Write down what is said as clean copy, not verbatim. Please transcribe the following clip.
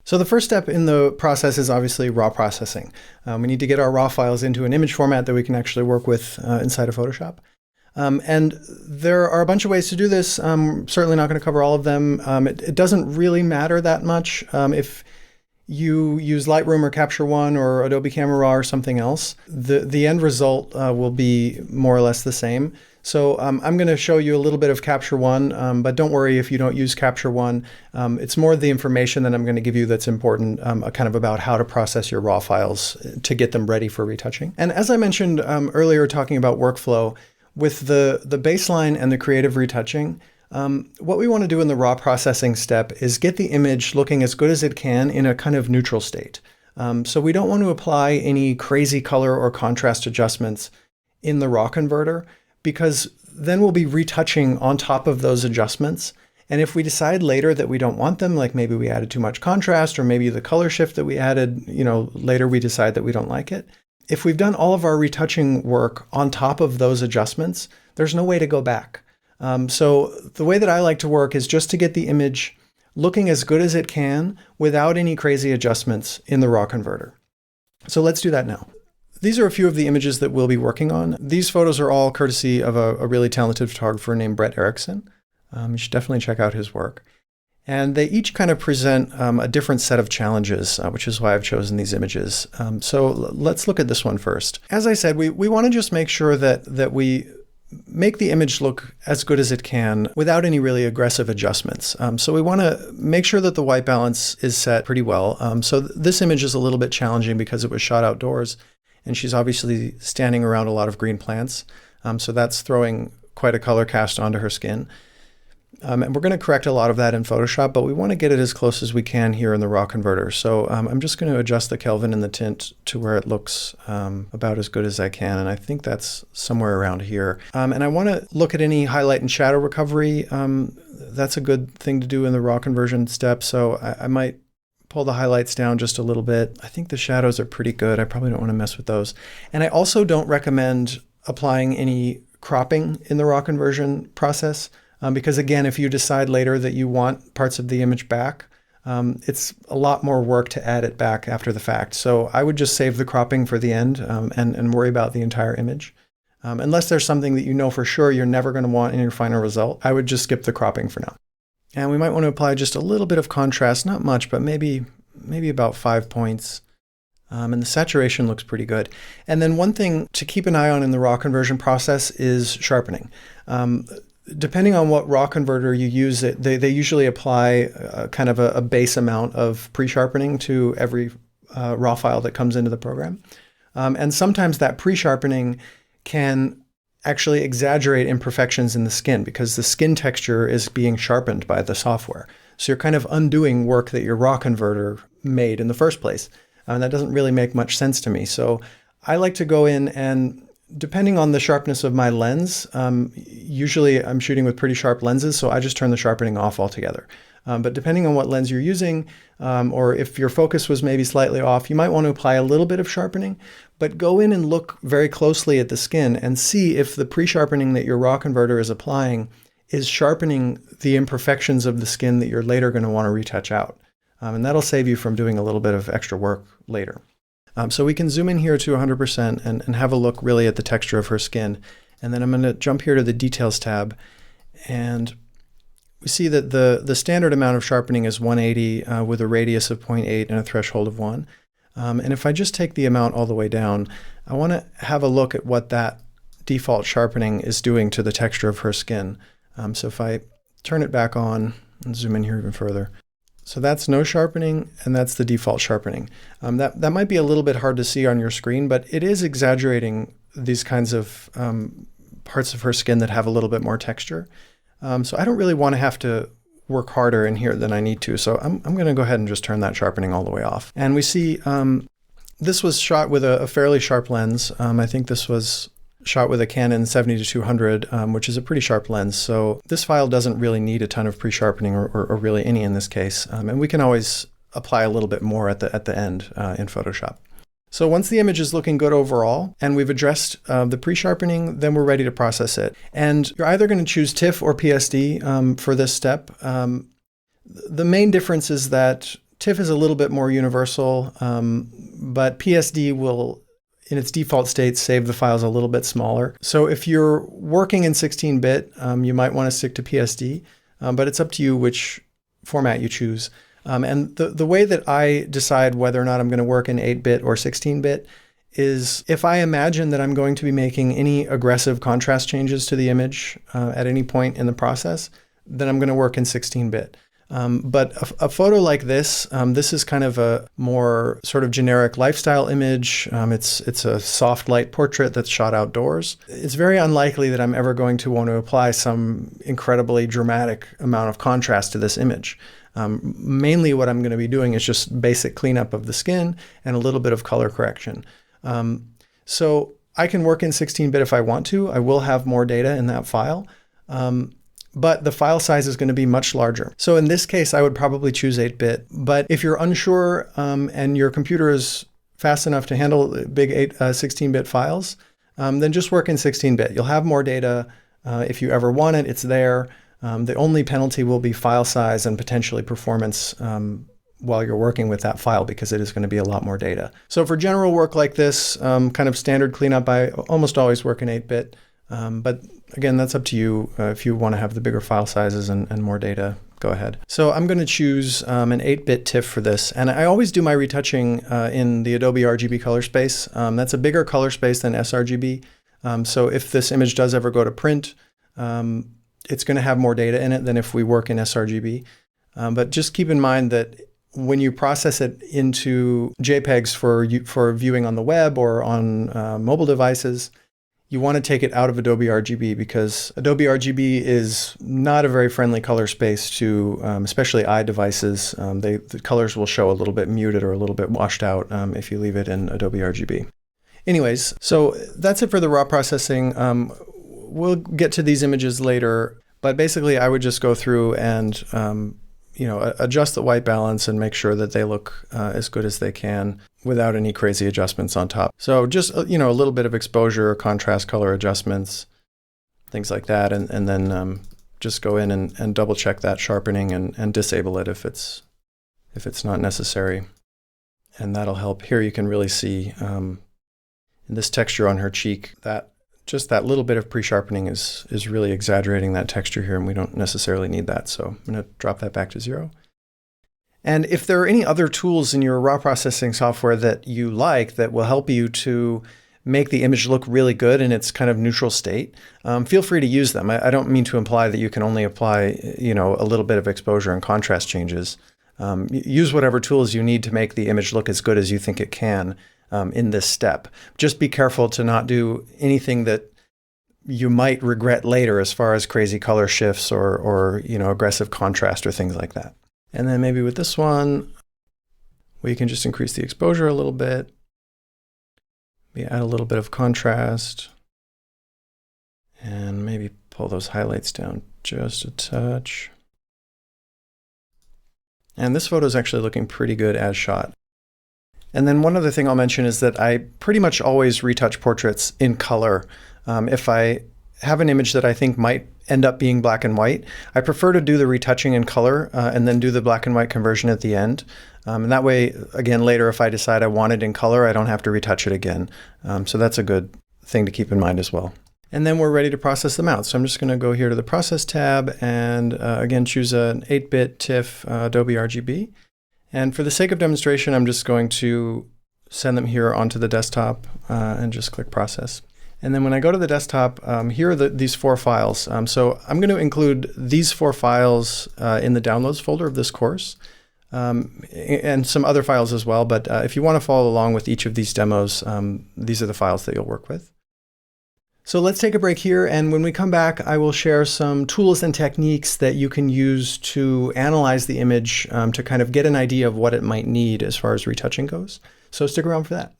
So the first step in the process is obviously raw processing. We need to get our raw files into an image format that we can actually work with inside of Photoshop. And there are a bunch of ways to do this. Certainly not going to cover all of them. It doesn't really matter that much if you use Lightroom or Capture One or Adobe Camera Raw or something else. The end result will be more or less the same. So I'm going to show you a little bit of Capture One, but don't worry if you don't use Capture One. It's more the information that I'm going to give you that's important, kind of about how to process your raw files to get them ready for retouching. And as I mentioned earlier, talking about workflow, with the baseline and the creative retouching, what we want to do in the raw processing step is get the image looking as good as it can in a kind of neutral state. So we don't want to apply any crazy color or contrast adjustments in the raw converter, because then we'll be retouching on top of those adjustments. And if we decide later that we don't want them, like maybe we added too much contrast, or maybe the color shift that we added, later we decide that we don't like it. If we've done all of our retouching work on top of those adjustments, there's no way to go back. So the way that I like to work is just to get the image looking as good as it can without any crazy adjustments in the raw converter. So let's do that now. These are a few of the images that we'll be working on. These photos are all courtesy of a really talented photographer named Brett Erickson. You should definitely check out his work. And they each kind of present a different set of challenges, which is why I've chosen these images. So let's look at this one first. As I said, we want to just make sure that we make the image look as good as it can without any really aggressive adjustments. So we want to make sure that the white balance is set pretty well. So this image is a little bit challenging because it was shot outdoors, and she's obviously standing around a lot of green plants. So that's throwing quite a color cast onto her skin. And we're going to correct a lot of that in Photoshop, but we want to get it as close as we can here in the raw converter. So I'm just going to adjust the Kelvin and the tint to where it looks about as good as I can. And I think that's somewhere around here. And I want to look at any highlight and shadow recovery. That's a good thing to do in the raw conversion step. So I might pull the highlights down just a little bit. I think the shadows are pretty good. I probably don't want to mess with those. And I also don't recommend applying any cropping in the raw conversion process. Because again, if you decide later that you want parts of the image back, it's a lot more work to add it back after the fact. So I would just save the cropping for the end and worry about the entire image. Unless there's something that you know for sure you're never going to want in your final result, I would just skip the cropping for now. And we might want to apply just a little bit of contrast, not much, but maybe about 5 points. And the saturation looks pretty good. And then one thing to keep an eye on in the raw conversion process is sharpening. Depending on what raw converter you use, they usually apply kind of a base amount of pre-sharpening to every raw file that comes into the program. And sometimes that pre-sharpening can actually exaggerate imperfections in the skin because the skin texture is being sharpened by the software. So you're kind of undoing work that your raw converter made in the first place. And that doesn't really make much sense to me. So I like to go in and, depending on the sharpness of my lens, usually I'm shooting with pretty sharp lenses, so I just turn the sharpening off altogether. But depending on what lens you're using, or if your focus was maybe slightly off, you might want to apply a little bit of sharpening, but go in and look very closely at the skin and see if the pre-sharpening that your raw converter is applying is sharpening the imperfections of the skin that you're later going to want to retouch out. And that'll save you from doing a little bit of extra work later. So we can zoom in here to 100% and have a look really at the texture of her skin. And then I'm going to jump here to the Details tab. And we see that the standard amount of sharpening is 180 with a radius of 0.8 and a threshold of 1. And if I just take the amount all the way down, I want to have a look at what that default sharpening is doing to the texture of her skin. So if I turn it back on and zoom in here even further, so that's no sharpening, and that's the default sharpening. That might be a little bit hard to see on your screen, but it is exaggerating these kinds of parts of her skin that have a little bit more texture. So I don't really want to have to work harder in here than I need to. So I'm going to go ahead and just turn that sharpening all the way off. And we see this was shot with a fairly sharp lens. I think this was shot with a Canon 70-200, which is a pretty sharp lens. So this file doesn't really need a ton of pre-sharpening or really any in this case. And we can always apply a little bit more at the end in Photoshop. So once the image is looking good overall and we've addressed the pre-sharpening, then we're ready to process it. And you're either going to choose TIFF or PSD for this step. The main difference is that TIFF is a little bit more universal, but PSD will, in its default state, save the files a little bit smaller. So if you're working in 16-bit, you might want to stick to PSD, but it's up to you which format you choose. And the way that I decide whether or not I'm going to work in 8-bit or 16-bit is if I imagine that I'm going to be making any aggressive contrast changes to the image at any point in the process, then I'm going to work in 16-bit. But a photo like this, this is kind of a more sort of generic lifestyle image. It's a soft light portrait that's shot outdoors. It's very unlikely that I'm ever going to want to apply some incredibly dramatic amount of contrast to this image. Mainly what I'm going to be doing is just basic cleanup of the skin and a little bit of color correction. So I can work in 16-bit if I want to. I will have more data in that file. But the file size is going to be much larger. So in this case, I would probably choose 8-bit. But if you're unsure and your computer is fast enough to handle big 16-bit files, then just work in 16-bit. You'll have more data. If you ever want it, it's there. The only penalty will be file size and potentially performance while you're working with that file, because it is going to be a lot more data. So for general work like this, kind of standard cleanup, I almost always work in 8-bit. But again, that's up to you. If you want to have the bigger file sizes and more data, go ahead. So I'm going to choose an 8-bit TIFF for this. And I always do my retouching in the Adobe RGB color space. That's a bigger color space than sRGB. So if this image does ever go to print, it's going to have more data in it than if we work in sRGB. But just keep in mind that when you process it into JPEGs for viewing on the web or on mobile devices, you want to take it out of Adobe RGB, because Adobe RGB is not a very friendly color space to especially eye devices. The colors will show a little bit muted or a little bit washed out if you leave it in Adobe RGB. Anyways, so that's it for the raw processing. We'll get to these images later, but basically I would just go through and adjust the white balance and make sure that they look as good as they can without any crazy adjustments on top. So just a little bit of exposure, contrast, color adjustments, things like that, and then just go in and double check that sharpening and disable it if it's not necessary, and that'll help. Here you can really see in this texture on her cheek that just that little bit of pre-sharpening is really exaggerating that texture here, and we don't necessarily need that. So I'm going to drop that back to 0. And if there are any other tools in your raw processing software that you like that will help you to make the image look really good in its kind of neutral state, feel free to use them. I don't mean to imply that you can only apply, a little bit of exposure and contrast changes. Use whatever tools you need to make the image look as good as you think it can in this step. Just be careful to not do anything that you might regret later as far as crazy color shifts or aggressive contrast or things like that. And then maybe with this one, we can just increase the exposure a little bit. Maybe add a little bit of contrast. And maybe pull those highlights down just a touch. And this photo is actually looking pretty good as shot. And then one other thing I'll mention is that I pretty much always retouch portraits in color. If I have an image that I think might end up being black and white, I prefer to do the retouching in color and then do the black and white conversion at the end. And that way, again, later if I decide I want it in color, I don't have to retouch it again. So that's a good thing to keep in mind as well. And then we're ready to process them out. So I'm just going to go here to the Process tab and again choose an 8-bit TIFF Adobe RGB. And for the sake of demonstration, I'm just going to send them here onto the desktop and just click Process. And then when I go to the desktop, here are these 4 files. So I'm going to include these 4 files in the Downloads folder of this course, and some other files as well. But if you want to follow along with each of these demos, these are the files that you'll work with. So let's take a break here, and when we come back, I will share some tools and techniques that you can use to analyze the image to kind of get an idea of what it might need as far as retouching goes. So stick around for that.